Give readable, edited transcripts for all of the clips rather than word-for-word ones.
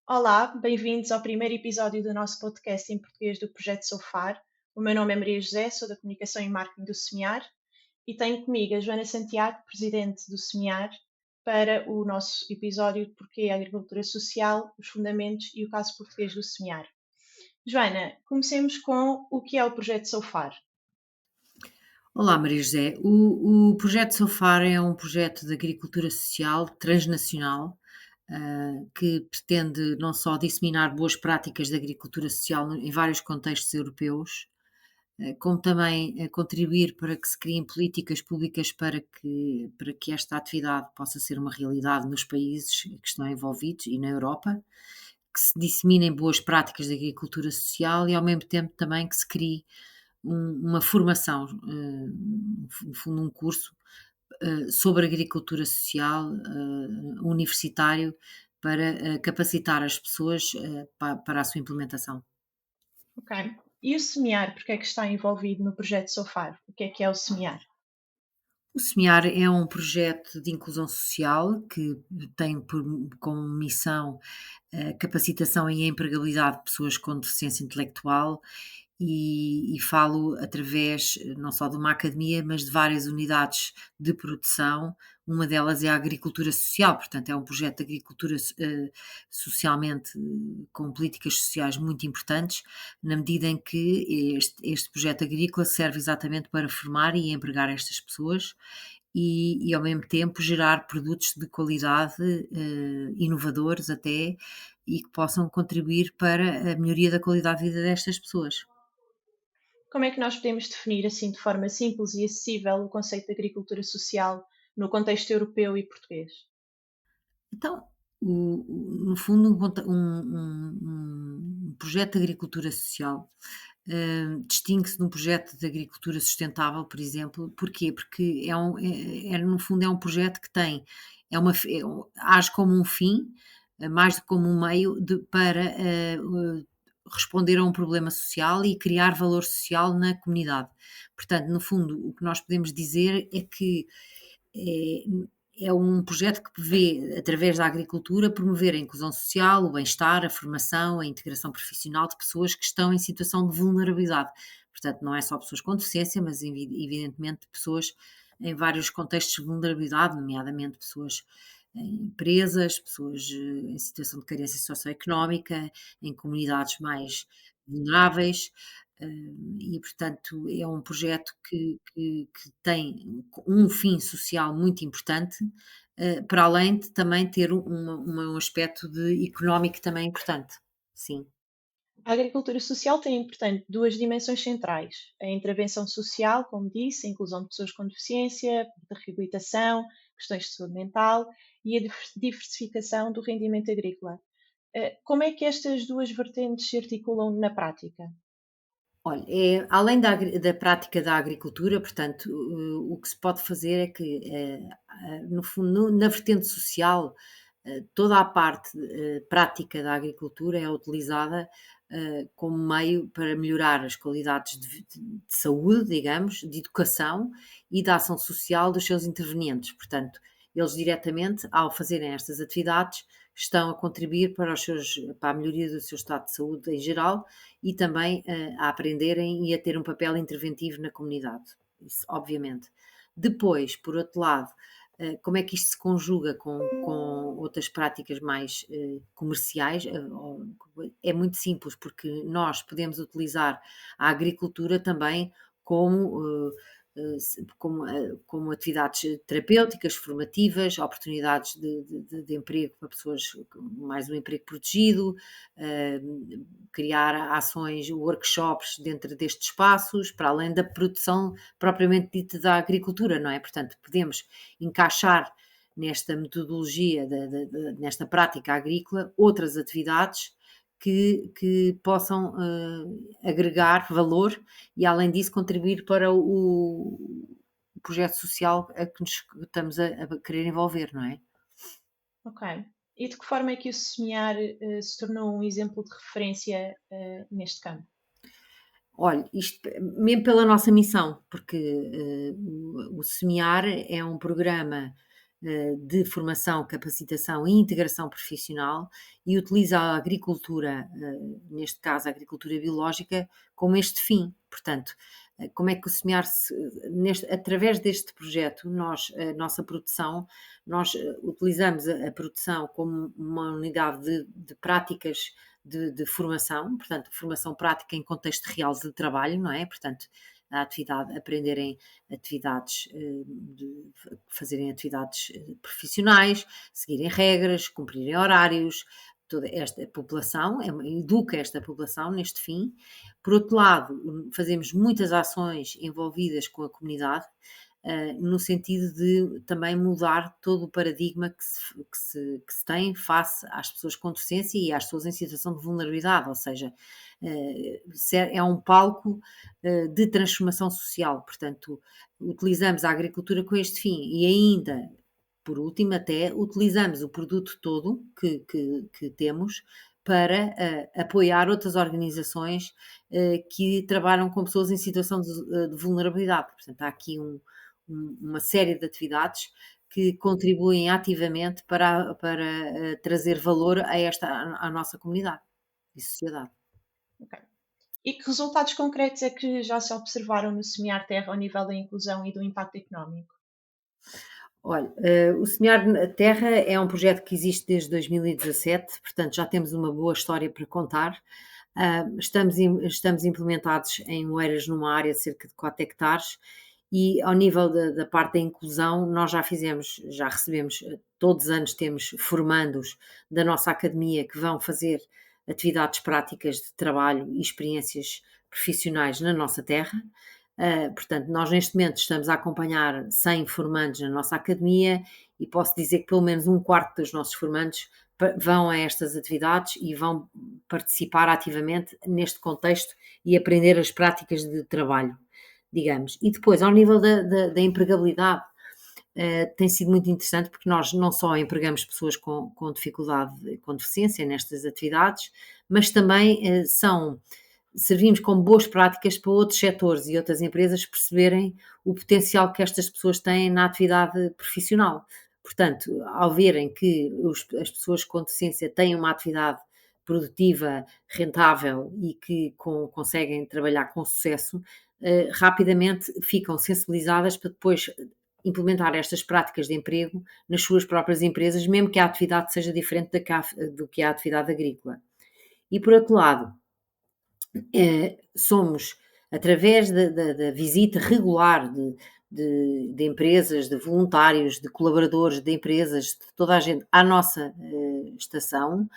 Olá, bem-vindos ao primeiro episódio do nosso podcast em português do Projeto Sofar. O meu nome é Maria José, sou da Comunicação e Marketing do Semear e tenho comigo a Joana Santiago, presidente do Semear, para o nosso episódio de Porquê a Agricultura Social, os Fundamentos e o Caso Português do Semear. Joana, comecemos com o que é o Projeto Sofar. Olá, Maria José. O projeto Sofar é um projeto de agricultura social transnacional, que pretende não só disseminar boas práticas de agricultura social em vários contextos europeus, como também contribuir para que se criem políticas públicas para que esta atividade possa ser uma realidade nos países que estão envolvidos e na Europa, que se disseminem boas práticas de agricultura social e ao mesmo tempo também que se crie uma formação, no fundo um curso, sobre agricultura social, universitário, para capacitar as pessoas para a sua implementação. Ok. E o Semear, porque é que está envolvido no Projeto Sofar? O que é o Semear? O Semear é um projeto de inclusão social que tem como missão a capacitação e a empregabilidade de pessoas com deficiência intelectual e falo através não só de uma academia, mas de várias unidades de produção. Uma delas é a agricultura social, portanto, é um projeto de agricultura socialmente com políticas sociais muito importantes, na medida em que este projeto agrícola serve exatamente para formar e empregar estas pessoas e ao mesmo tempo gerar produtos de qualidade, inovadores até, e que possam contribuir para a melhoria da qualidade de vida destas pessoas. Como é que nós podemos definir, assim, de forma simples e acessível, o conceito de agricultura social no contexto europeu e português? Então, no fundo, um projeto de agricultura social distingue-se de um projeto de agricultura sustentável, por exemplo. Porquê? Porque no fundo, é um projeto que tem, age como um fim, mais do que como um meio para responder a um problema social e criar valor social na comunidade. Portanto, no fundo, o que nós podemos dizer é que é, é um projeto que vê, através da agricultura, promover a inclusão social, o bem-estar, a formação, a integração profissional de pessoas que estão em situação de vulnerabilidade. Portanto, não é só pessoas com deficiência, mas evidentemente pessoas em vários contextos de vulnerabilidade, nomeadamente pessoas em empresas, pessoas em situação de carência socioeconómica, em comunidades mais vulneráveis, e portanto é um projeto que tem um fim social muito importante, para além de também ter um aspecto económico também importante. Sim. A agricultura social tem, portanto, duas dimensões centrais: a intervenção social, como disse, a inclusão de pessoas com deficiência, de reabilitação, questões de saúde mental e a diversificação do rendimento agrícola. Como é que estas duas vertentes se articulam na prática? Olha, além da prática da agricultura, portanto, o que se pode fazer é que, no fundo, na vertente social, toda a parte prática da agricultura é utilizada como meio para melhorar as qualidades de saúde, digamos, de educação e da ação social dos seus intervenientes. Portanto, eles diretamente, ao fazerem estas atividades, estão a contribuir para a melhoria do seu estado de saúde em geral e também a aprenderem e a ter um papel interventivo na comunidade, isso obviamente. Depois, por outro lado, como é que isto se conjuga com outras práticas mais comerciais? É muito simples, porque nós podemos utilizar a agricultura também como, como atividades terapêuticas, formativas, oportunidades de emprego para pessoas com mais um emprego protegido, eh, criar ações, workshops dentro destes espaços, para além da produção propriamente dita da agricultura, não é? Portanto, podemos encaixar nesta metodologia, nesta prática agrícola, outras atividades que possam agregar valor e, além disso, contribuir para o projeto social a que nos estamos a querer envolver, não é? Ok. E de que forma é que o semear se tornou um exemplo de referência neste campo? Olha, isto mesmo pela nossa missão, porque o Semear é um programa de formação, capacitação e integração profissional e utiliza a agricultura, neste caso a agricultura biológica, como este fim. Portanto, como é que o semear através deste projeto, a nossa produção, nós utilizamos a produção como uma unidade de práticas de formação, portanto, formação prática em contexto real de trabalho, não é? Portanto, a atividade, aprenderem atividades, fazerem atividades profissionais, seguirem regras, cumprirem horários, toda esta população, educa esta população neste fim. Por outro lado, fazemos muitas ações envolvidas com a comunidade, no sentido de também mudar todo o paradigma que se tem face às pessoas com deficiência e às pessoas em situação de vulnerabilidade, ou seja, é um palco de transformação social, portanto, utilizamos a agricultura com este fim e ainda, por último, até utilizamos o produto todo que temos para apoiar outras organizações que trabalham com pessoas em situação de vulnerabilidade. Portanto, há aqui uma série de atividades que contribuem ativamente para trazer valor à nossa comunidade e sociedade. Ok. E que resultados concretos é que já se observaram no Semear Terra ao nível da inclusão e do impacto económico? Olha, o Semear na Terra é um projeto que existe desde 2017, portanto já temos uma boa história para contar. Estamos implementados em Oeiras numa área de cerca de 4 hectares e ao nível da parte da inclusão nós já recebemos, todos os anos temos formandos da nossa academia que vão fazer atividades práticas de trabalho e experiências profissionais na nossa terra. Portanto, nós neste momento estamos a acompanhar 100 formandos na nossa academia e posso dizer que pelo menos um quarto dos nossos formandos vão a estas atividades e vão participar ativamente neste contexto e aprender as práticas de trabalho, digamos. E depois, ao nível da empregabilidade, tem sido muito interessante porque nós não só empregamos pessoas com dificuldade, com deficiência nestas atividades, mas também servimos como boas práticas para outros setores e outras empresas perceberem o potencial que estas pessoas têm na atividade profissional. Portanto, ao verem que as pessoas com deficiência têm uma atividade produtiva, rentável e que conseguem trabalhar com sucesso, rapidamente ficam sensibilizadas para depois implementar estas práticas de emprego nas suas próprias empresas, mesmo que a atividade seja diferente do que a atividade agrícola. E por outro lado, somos, através da visita regular de empresas, de voluntários, de colaboradores de empresas, de toda a gente à nossa estação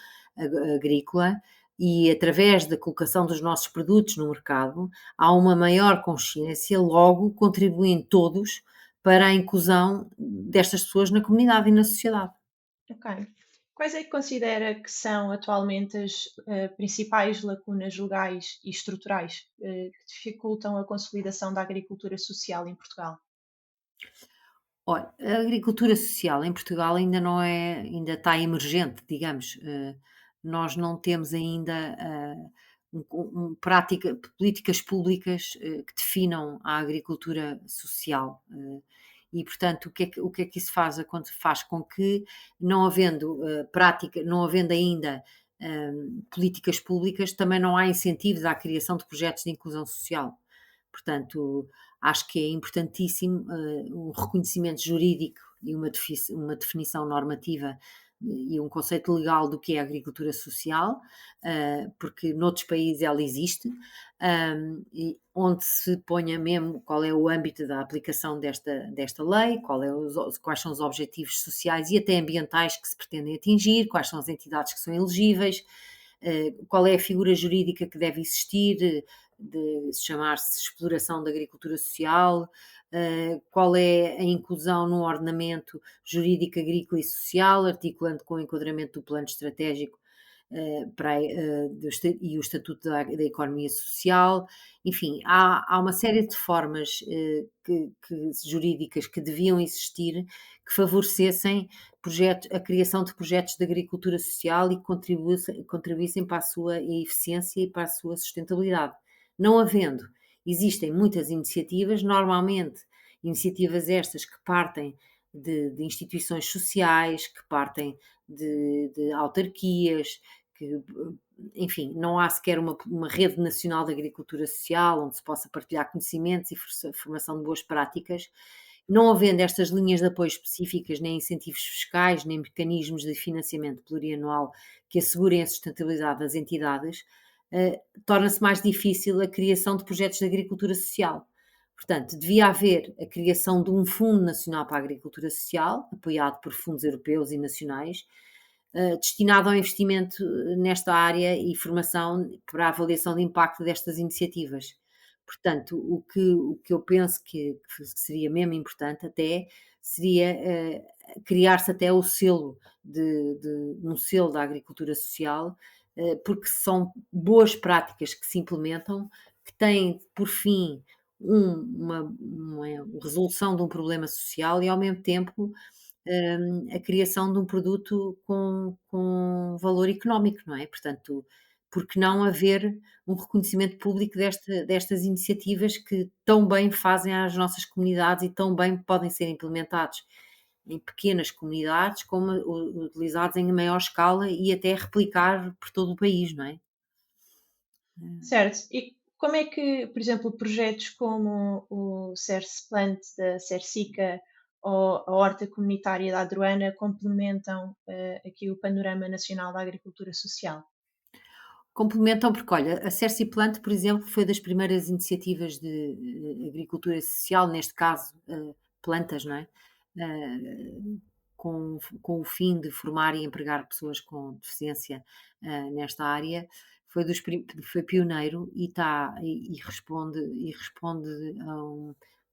agrícola e através da colocação dos nossos produtos no mercado, há uma maior consciência, logo contribuem todos para a inclusão destas pessoas na comunidade e na sociedade. Ok. Quais é que considera que são atualmente as principais lacunas legais e estruturais que dificultam a consolidação da agricultura social em Portugal? Olha, a agricultura social em Portugal ainda está emergente, digamos. Nós não temos ainda políticas públicas que definam a agricultura social. E, portanto, o que é que isso faz com que, não havendo não havendo ainda políticas públicas, também não há incentivos à criação de projetos de inclusão social. Portanto, acho que é importantíssimo um reconhecimento jurídico e uma definição normativa e um conceito legal do que é a agricultura social, porque noutros países ela existe, e onde se ponha mesmo qual é o âmbito da aplicação desta lei, quais são os objetivos sociais e até ambientais que se pretendem atingir, quais são as entidades que são elegíveis, qual é a figura jurídica que deve existir, de chamar-se exploração da agricultura social, qual é a inclusão no ordenamento jurídico, agrícola e social, articulando com o enquadramento do plano estratégico e o Estatuto da Economia Social. Enfim, há uma série de formas jurídicas que deviam existir que favorecessem a criação de projetos de agricultura social e que contribuíssem para a sua eficiência e para a sua sustentabilidade. Não havendo, existem muitas iniciativas, normalmente iniciativas estas que partem de instituições sociais, que partem de autarquias, que, enfim, não há sequer uma rede nacional de agricultura social onde se possa partilhar conhecimentos e formação de boas práticas. Não havendo estas linhas de apoio específicas, nem incentivos fiscais, nem mecanismos de financiamento plurianual que assegurem a sustentabilidade das entidades, torna-se mais difícil a criação de projetos de agricultura social. Portanto, devia haver a criação de um Fundo Nacional para a Agricultura Social, apoiado por fundos europeus e nacionais, destinado ao investimento nesta área e formação para a avaliação de impacto destas iniciativas. Portanto, o que eu penso que seria mesmo importante até, seria criar-se até o selo um selo da agricultura social, porque são boas práticas que se implementam, que têm por fim uma resolução de um problema social e ao mesmo tempo a criação de um produto com valor económico, não é? Portanto, por que não haver um reconhecimento público destas iniciativas que tão bem fazem às nossas comunidades e tão bem podem ser implementados em pequenas comunidades, como utilizados em maior escala e até replicar por todo o país, não é? Certo. E como é que, por exemplo, projetos como o Cerce Plant da Cercica ou a Horta Comunitária da Adroana complementam aqui o panorama nacional da agricultura social? Complementam, porque olha, a Cerci Plant, por exemplo, foi das primeiras iniciativas de agricultura social, neste caso, plantas, não é? Com o fim de formar e empregar pessoas com deficiência nesta área, foi pioneiro e, responde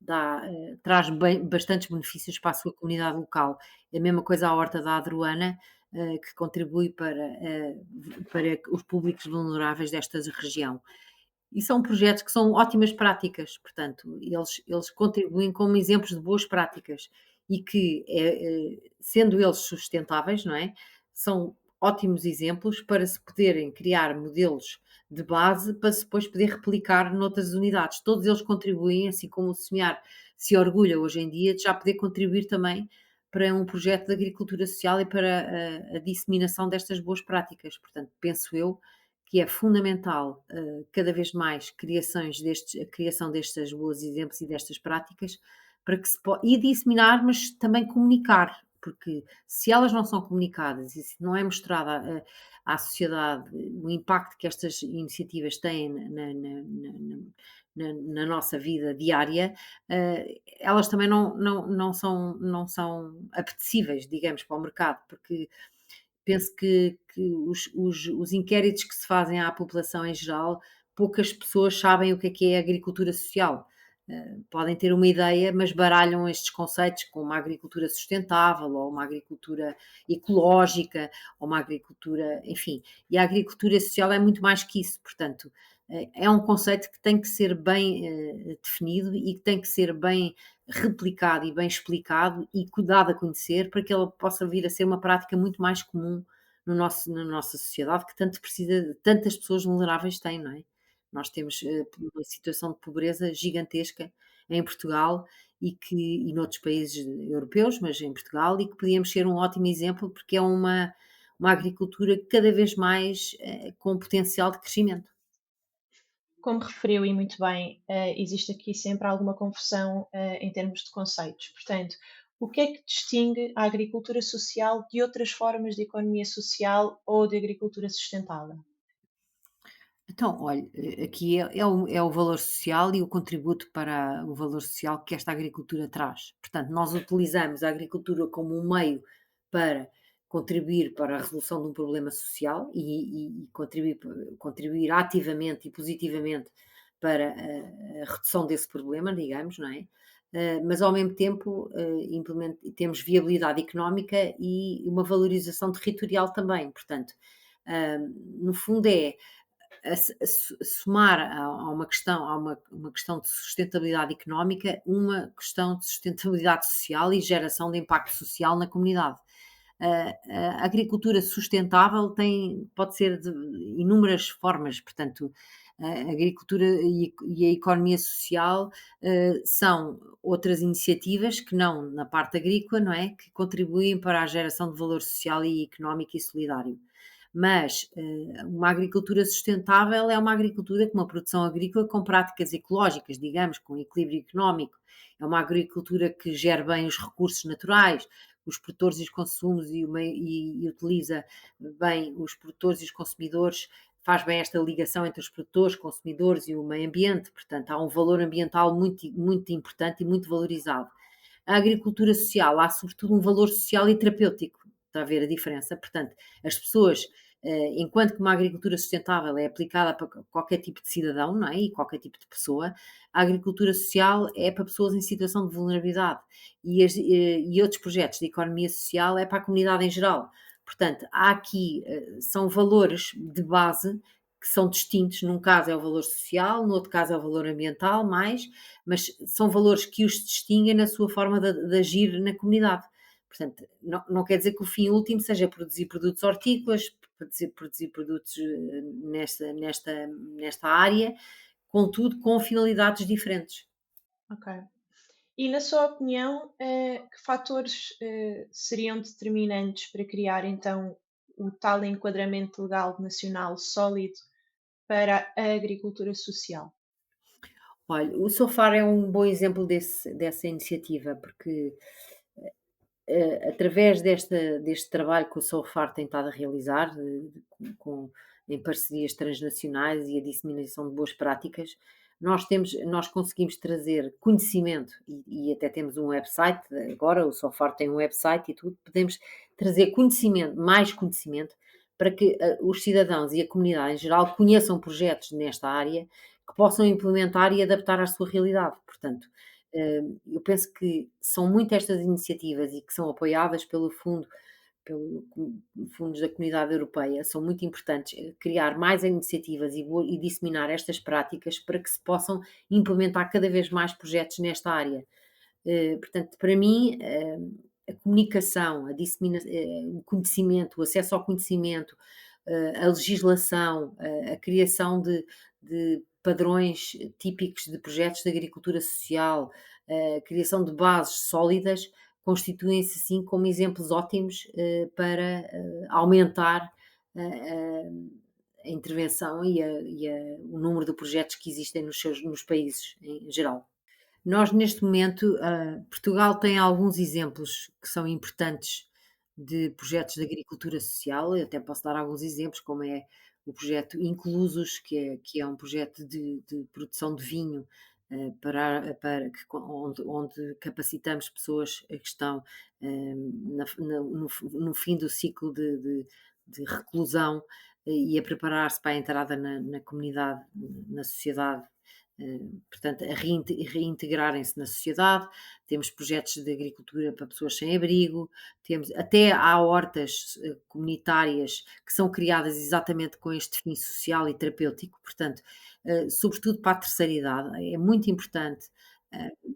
a traz bastantes benefícios para a sua comunidade local. É a mesma coisa a Horta da Adroana, que contribui para os públicos vulneráveis desta região. E são projetos que são ótimas práticas, portanto, eles contribuem como exemplos de boas práticas e que, sendo eles sustentáveis, não é? São ótimos exemplos para se poderem criar modelos de base para se depois poder replicar noutras unidades. Todos eles contribuem, assim como o Semear se orgulha hoje em dia de já poder contribuir também para um projeto de agricultura social e para a disseminação destas boas práticas. Portanto, penso eu que é fundamental, cada vez mais a criação destes bons exemplos e destas práticas, para que e disseminar, mas também comunicar, porque se elas não são comunicadas e se não é mostrada à sociedade o impacto que estas iniciativas têm na nossa vida diária, elas também não são apetecíveis, digamos, para o mercado, porque penso que os inquéritos que se fazem à população em geral, poucas pessoas sabem o que é agricultura social. Podem ter uma ideia, mas baralham estes conceitos com uma agricultura sustentável, ou uma agricultura ecológica, ou uma agricultura, enfim. E a agricultura social é muito mais que isso, portanto, é um conceito que tem que ser bem definido e que tem que ser bem replicado e bem explicado e dado a conhecer para que ela possa vir a ser uma prática muito mais comum na nossa sociedade que tanto precisa, tantas pessoas vulneráveis têm, não é? Nós temos uma situação de pobreza gigantesca em Portugal e noutros países europeus, mas em Portugal, e que podíamos ser um ótimo exemplo porque é uma agricultura cada vez mais com potencial de crescimento. Como referiu e muito bem, existe aqui sempre alguma confusão em termos de conceitos. Portanto, o que é que distingue a agricultura social de outras formas de economia social ou de agricultura sustentável? Então, olha, aqui é o valor social e o contributo para o valor social que esta agricultura traz. Portanto, nós utilizamos a agricultura como um meio para contribuir para a resolução de um problema social e contribuir ativamente e positivamente para a redução desse problema, digamos, não é? Mas ao mesmo tempo temos viabilidade económica e uma valorização territorial também. Portanto, no fundo somar a uma questão de sustentabilidade económica, uma questão de sustentabilidade social e geração de impacto social na comunidade. A agricultura sustentável pode ser de inúmeras formas, portanto, A agricultura e a economia social, são outras iniciativas que não na parte agrícola, não é, que contribuem para a geração de valor social e económico e solidário. Mas, uma agricultura sustentável é uma agricultura com uma produção agrícola com práticas ecológicas, digamos, com equilíbrio económico. É uma agricultura que gere bem os recursos naturais, os produtores e os consumos e utiliza bem os produtores e os consumidores, faz bem esta ligação entre os produtores, consumidores e o meio ambiente, portanto há um valor ambiental muito importante e muito valorizado. A agricultura social, há sobretudo um valor social e terapêutico, está a ver a diferença? Portanto, as pessoas, enquanto que uma agricultura sustentável é aplicada para qualquer tipo de cidadão, não é? E qualquer tipo de pessoa, a agricultura social é para pessoas em situação de vulnerabilidade e outros projetos de economia social é para a comunidade em geral. Portanto, há aqui, são valores de base que são distintos, num caso é o valor social, no outro caso é o valor ambiental, mas são valores que os distinguem na sua forma de agir na comunidade. Portanto, não quer dizer que o fim último seja produzir produtos hortícolas, produzir produtos nesta área, contudo com finalidades diferentes. Ok. E na sua opinião, que fatores seriam determinantes para criar então o tal enquadramento legal nacional sólido para a agricultura social? Olha, o Sofar é um bom exemplo dessa iniciativa, porque através deste trabalho que o Sofar tem estado a realizar, em parcerias transnacionais e a disseminação de boas práticas, nós conseguimos trazer conhecimento e até temos um website, agora o Sofar tem um website e tudo, podemos trazer conhecimento, mais conhecimento, para que os cidadãos e a comunidade em geral conheçam projetos nesta área que possam implementar e adaptar à sua realidade. Portanto, eu penso que são muito estas iniciativas e que são apoiadas pelo fundos da Comunidade Europeia, são muito importantes, criar mais iniciativas e disseminar estas práticas para que se possam implementar cada vez mais projetos nesta área. Portanto, para mim, a comunicação, o conhecimento, o acesso ao conhecimento, a legislação, a criação de padrões típicos de projetos de agricultura social, a criação de bases sólidas, constituem-se assim como exemplos ótimos para aumentar a intervenção o número de projetos que existem nos países em geral. Nós, neste momento, Portugal tem alguns exemplos que são importantes de projetos de agricultura social. Eu até posso dar alguns exemplos, como é o projeto Inclusos, que é um projeto de produção de vinho onde capacitamos pessoas que estão no fim do ciclo de reclusão e a preparar-se para a entrada na comunidade, na sociedade, portanto, a reintegrarem-se na sociedade. Temos projetos de agricultura para pessoas sem abrigo, até há hortas comunitárias que são criadas exatamente com este fim social e terapêutico, portanto, sobretudo para a terceira idade. É muito importante,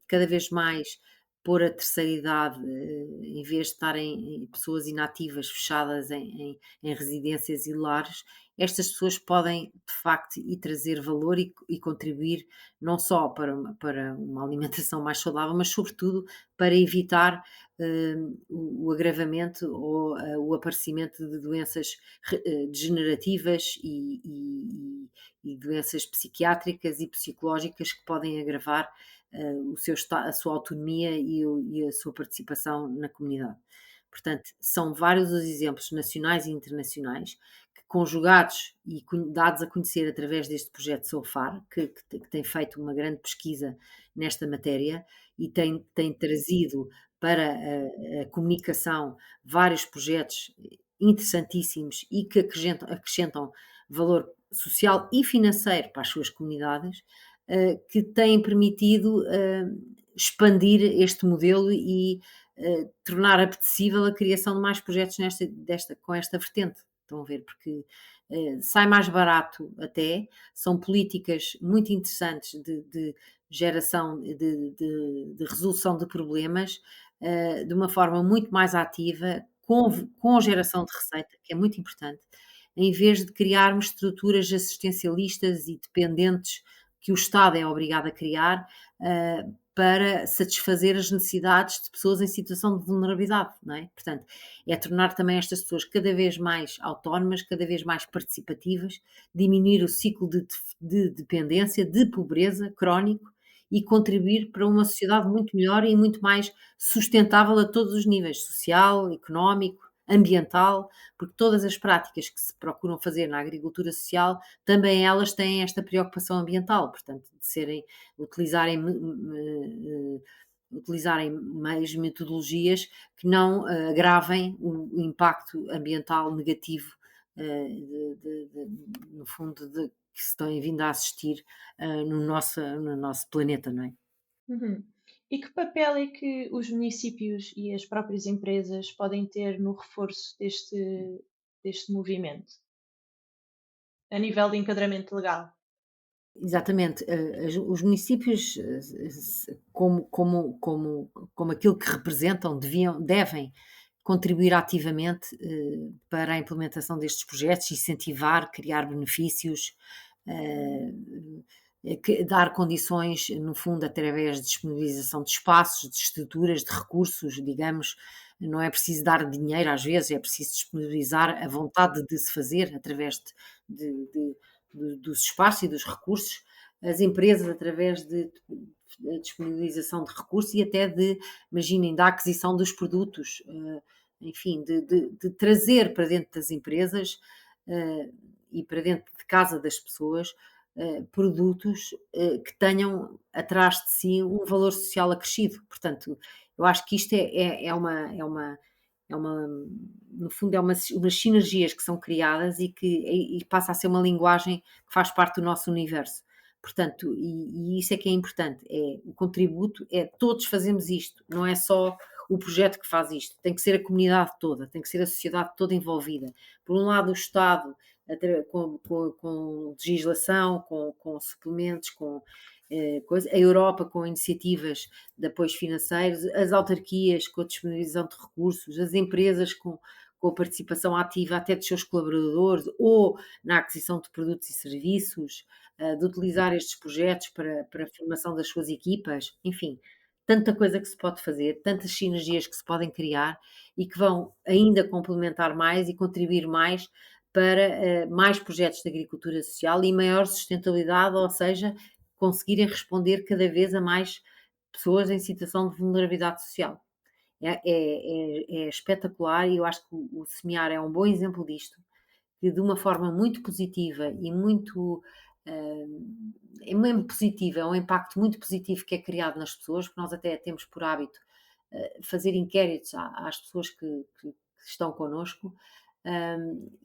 cada vez mais pôr a terceira idade, em vez de estarem pessoas inativas fechadas em residências e lares, estas pessoas podem, de facto, e trazer valor e contribuir não só para uma alimentação mais saudável, mas sobretudo para evitar o agravamento ou o aparecimento de doenças degenerativas e doenças psiquiátricas e psicológicas que podem agravar a sua autonomia e a sua participação na comunidade. Portanto, são vários os exemplos nacionais e internacionais que, conjugados e dados a conhecer através deste projeto SOFAR, que tem feito uma grande pesquisa nesta matéria e tem trazido para a comunicação vários projetos interessantíssimos e que acrescentam valor social e financeiro para as suas comunidades, que têm permitido expandir este modelo e tornar apetecível a criação de mais projetos com esta vertente. Estão a ver? Porque sai mais barato até, são políticas muito interessantes de geração, de resolução de problemas, de uma forma muito mais ativa, com geração de receita, que é muito importante, em vez de criarmos estruturas assistencialistas e dependentes que o Estado é obrigado a criar, para satisfazer as necessidades de pessoas em situação de vulnerabilidade, não é? Portanto, é tornar também estas pessoas cada vez mais autónomas, cada vez mais participativas, diminuir o ciclo de dependência, de pobreza crónico e contribuir para uma sociedade muito melhor e muito mais sustentável a todos os níveis, social, económico, ambiental, porque todas as práticas que se procuram fazer na agricultura social, também elas têm esta preocupação ambiental, portanto, de serem, utilizarem, utilizarem meios, metodologias que não agravem o impacto ambiental negativo, no fundo, que se tem vindo a assistir no nosso planeta, não é? Uhum. E que papel é que os municípios e as próprias empresas podem ter no reforço deste movimento, a nível de enquadramento legal? Exatamente, os municípios, como aquilo que representam, devem contribuir ativamente, para a implementação destes projetos, incentivar, criar benefícios, eh, dar condições, no fundo, através de disponibilização de espaços, de estruturas, de recursos, digamos. Não é preciso dar dinheiro às vezes, é preciso disponibilizar a vontade de se fazer através de dos espaços e dos recursos, as empresas através de disponibilização de recursos e até de, imaginem, da aquisição dos produtos, enfim, de trazer para dentro das empresas e para dentro de casa das pessoas produtos que tenham atrás de si um valor social acrescido. Portanto, eu acho que isto é uma, no fundo, umas sinergias que são criadas e passa a ser uma linguagem que faz parte do nosso universo. Portanto, e isso é que é importante, é o contributo, é todos fazemos isto, não é só o projeto que faz isto, tem que ser a comunidade toda, tem que ser a sociedade toda envolvida. Por um lado, o Estado, com legislação, com suplementos, com coisa, a Europa com iniciativas de apoios financeiros, as autarquias com a disponibilização de recursos, as empresas com a participação ativa até dos seus colaboradores ou na aquisição de produtos e serviços, de utilizar estes projetos para a formação das suas equipas, enfim, tanta coisa que se pode fazer, tantas sinergias que se podem criar e que vão ainda complementar mais e contribuir mais para mais projetos de agricultura social e maior sustentabilidade, ou seja, conseguirem responder cada vez a mais pessoas em situação de vulnerabilidade social. É espetacular e eu acho que o Semear é um bom exemplo disto, que de uma forma muito positiva e muito, é mesmo positiva, é um impacto muito positivo que é criado nas pessoas, porque nós até temos por hábito, fazer inquéritos às pessoas que estão connosco,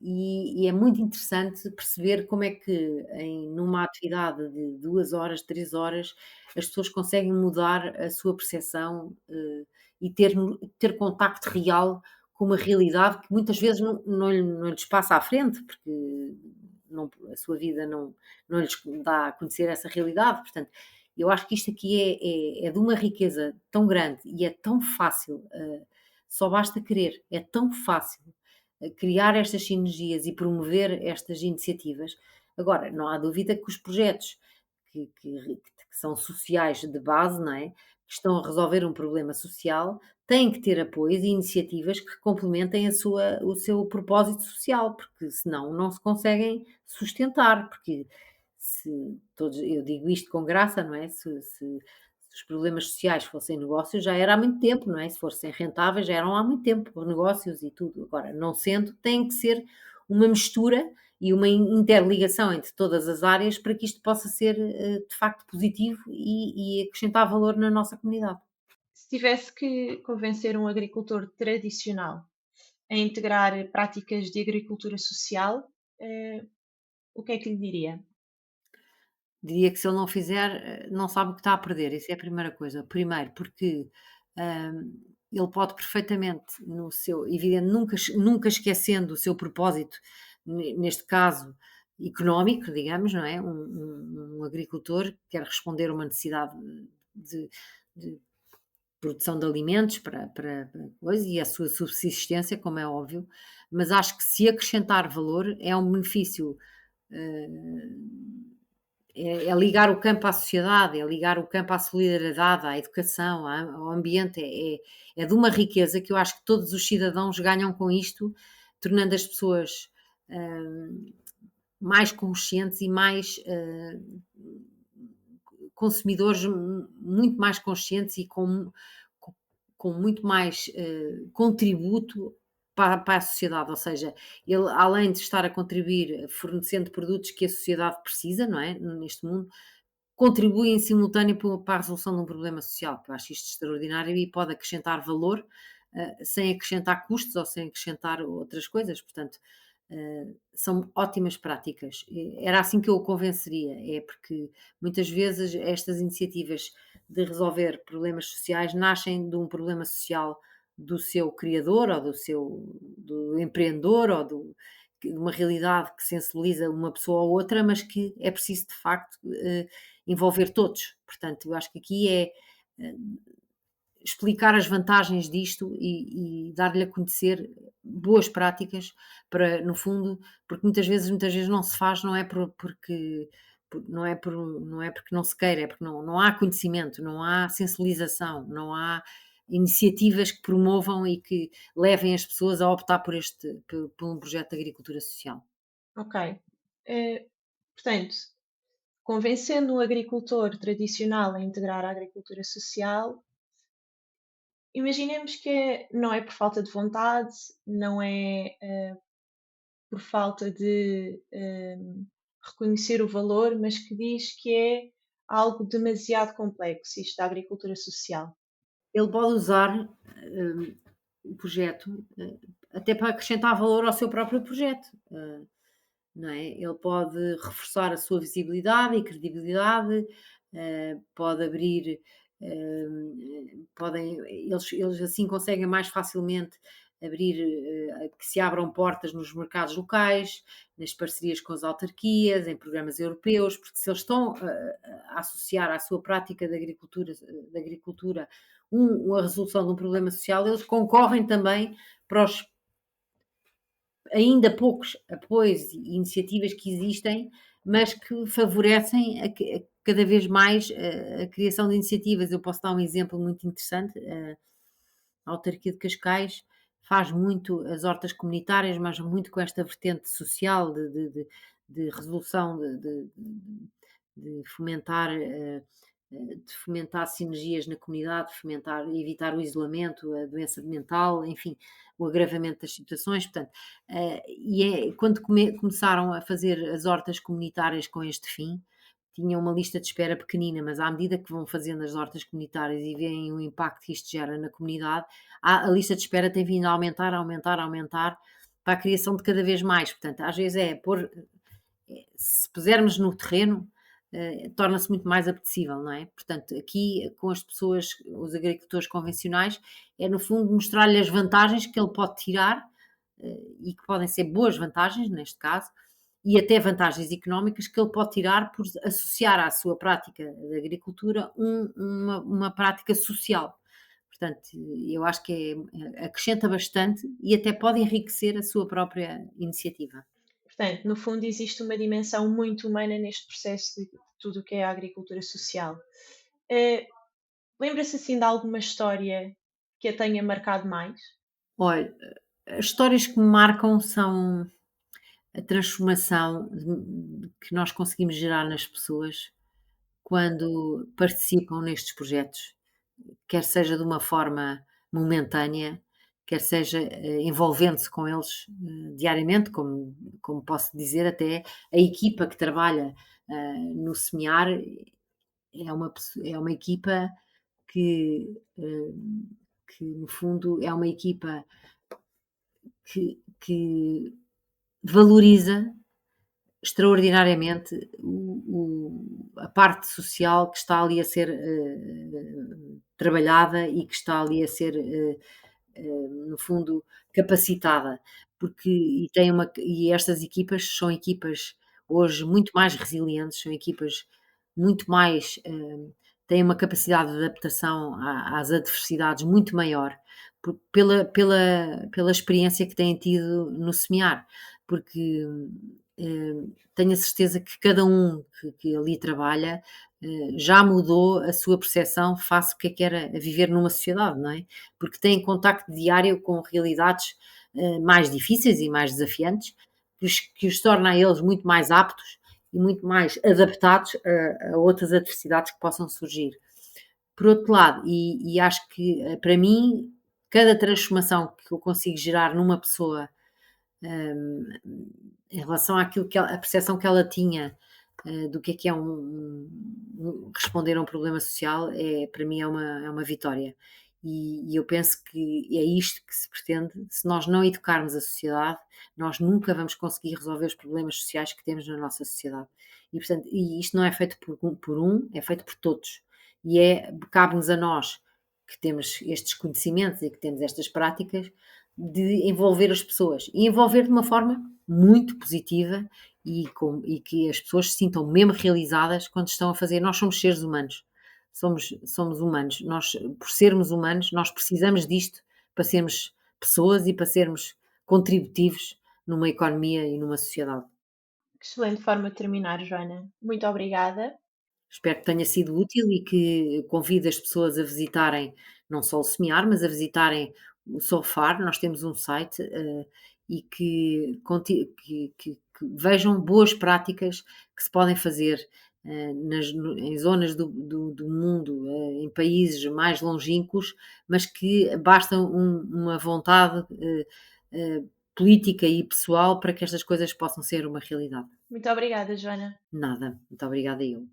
e é muito interessante perceber como é que numa atividade de 2 horas, 3 horas, as pessoas conseguem mudar a sua percepção, e ter contacto real com uma realidade que muitas vezes não lhes passa à frente, porque a sua vida não lhes dá a conhecer essa realidade. Portanto, eu acho que isto aqui é de uma riqueza tão grande e é tão fácil, só basta querer, é tão fácil criar estas sinergias e promover estas iniciativas. Agora, não há dúvida que os projetos que são sociais de base, não é? Que estão a resolver um problema social, têm que ter apoios e iniciativas que complementem o seu propósito social, porque senão não se conseguem sustentar, porque se todos, eu digo isto com graça, não é? Se os problemas sociais fossem negócios, já era há muito tempo, não é? Se fossem rentáveis, já eram há muito tempo, os negócios e tudo. Agora, não sendo, tem que ser uma mistura e uma interligação entre todas as áreas para que isto possa ser de facto positivo e acrescentar valor na nossa comunidade. Se tivesse que convencer um agricultor tradicional a integrar práticas de agricultura social, o que é que lhe diria? Diria que se ele não fizer, não sabe o que está a perder, isso é a primeira coisa. Primeiro, porque, ele pode perfeitamente no seu evidente, nunca esquecendo o seu propósito, neste caso económico, digamos, não é? Um agricultor quer responder a uma necessidade de produção de alimentos para coisa e a sua subsistência, como é óbvio, mas acho que se acrescentar valor é um benefício, eh, é ligar o campo à sociedade, é ligar o campo à solidariedade, à educação, ao ambiente, é de uma riqueza que eu acho que todos os cidadãos ganham com isto, tornando as pessoas, hã, mais conscientes e mais, consumidores muito mais conscientes e com com muito mais, contributo para a sociedade, ou seja, ele além de estar a contribuir fornecendo produtos que a sociedade precisa, não é, neste mundo, contribui em simultâneo para a resolução de um problema social, que eu acho isto extraordinário e pode acrescentar valor, sem acrescentar custos ou sem acrescentar outras coisas, portanto, são ótimas práticas. Era assim que eu o convenceria, é porque muitas vezes estas iniciativas de resolver problemas sociais nascem de um problema social do seu criador ou do empreendedor ou de uma realidade que sensibiliza uma pessoa ou outra, mas que é preciso de facto envolver todos. Portanto, eu acho que aqui é eh, explicar as vantagens disto e dar-lhe a conhecer boas práticas para, no fundo, porque muitas vezes não se faz, não é porque não é porque não se queira, é porque não há conhecimento, não há sensibilização, não há iniciativas que promovam e que levem as pessoas a optar por um projeto de agricultura social. Ok. Portanto, convencendo um agricultor tradicional a integrar a agricultura social, imaginemos que não é por falta de vontade, não é por falta de reconhecer o valor, mas que diz que é algo demasiado complexo, isto da agricultura social. Ele pode usar, o projeto, até para acrescentar valor ao seu próprio projeto, não é? Ele pode reforçar a sua visibilidade e credibilidade, pode abrir, podem eles assim conseguem mais facilmente abrir, que se abram portas nos mercados locais, nas parcerias com as autarquias, em programas europeus, porque se eles estão a associar à sua prática de agricultura a resolução de um problema social, eles concorrem também para os ainda poucos apoios e iniciativas que existem, mas que favorecem a cada vez mais a criação de iniciativas. Eu posso dar um exemplo muito interessante, a autarquia de Cascais faz muito as hortas comunitárias, mas muito com esta vertente social de resolução, de fomentar, de fomentar sinergias na comunidade, de fomentar, evitar o isolamento, a doença mental, enfim, o agravamento das situações. Portanto, quando começaram a fazer as hortas comunitárias com este fim, tinham uma lista de espera pequenina, mas à medida que vão fazendo as hortas comunitárias e veem o impacto que isto gera na comunidade, a lista de espera tem vindo a aumentar, a aumentar, a aumentar, para a criação de cada vez mais. Portanto, às vezes se pusermos no terreno, torna-se muito mais apetecível, não é? Portanto, aqui com as pessoas, os agricultores convencionais, é no fundo mostrar-lhe as vantagens que ele pode tirar, e que podem ser boas vantagens, neste caso, e até vantagens económicas que ele pode tirar por associar à sua prática de agricultura uma prática social. Portanto, eu acho que acrescenta bastante e até pode enriquecer a sua própria iniciativa. Portanto, no fundo, existe uma dimensão muito humana neste processo de tudo o que é a agricultura social. Eh, Lembra-se assim de alguma história que a tenha marcado mais? Olha, as histórias que me marcam são a transformação que nós conseguimos gerar nas pessoas quando participam nestes projetos, quer seja de uma forma momentânea, quer seja envolvendo-se com eles diariamente, como posso dizer, até a equipa que trabalha no semear é uma equipa que, que, no fundo, é uma equipa que valoriza extraordinariamente a parte social que está ali a ser trabalhada e que está ali a ser, no fundo, capacitada, porque e estas equipas são equipas hoje muito mais resilientes, são equipas muito mais têm uma capacidade de adaptação às adversidades muito maior, pela experiência que têm tido no semear, porque tenho a certeza que cada um que ali trabalha já mudou a sua percepção face ao que era viver numa sociedade, não é? Porque tem contacto diário com realidades mais difíceis e mais desafiantes, que os torna a eles muito mais aptos e muito mais adaptados a outras adversidades que possam surgir. Por outro lado, e acho que para mim, cada transformação que eu consigo gerar numa pessoa hum, em relação àquilo a percepção que ela tinha do que é responder a um problema social, para mim é uma vitória. E eu penso que é isto que se pretende. Se nós não educarmos a sociedade, nós nunca vamos conseguir resolver os problemas sociais que temos na nossa sociedade. E, portanto, isto não é feito por um, é feito por todos. E cabe-nos a nós, que temos estes conhecimentos e que temos estas práticas, de envolver as pessoas. E envolver de uma forma muito positiva e que as pessoas se sintam mesmo realizadas quando estão a fazer. Nós somos seres humanos, somos humanos. Nós, por sermos humanos, nós precisamos disto para sermos pessoas e para sermos contributivos numa economia e numa sociedade. Excelente forma de terminar, Joana. Muito obrigada. Espero que tenha sido útil e que convido as pessoas a visitarem não só o Semear, mas a visitarem o Sofar. Nós temos um site e que vejam boas práticas que se podem fazer em zonas do mundo, em países mais longínquos, mas que basta uma vontade política e pessoal para que estas coisas possam ser uma realidade. Muito obrigada, Joana. Nada, muito obrigada eu.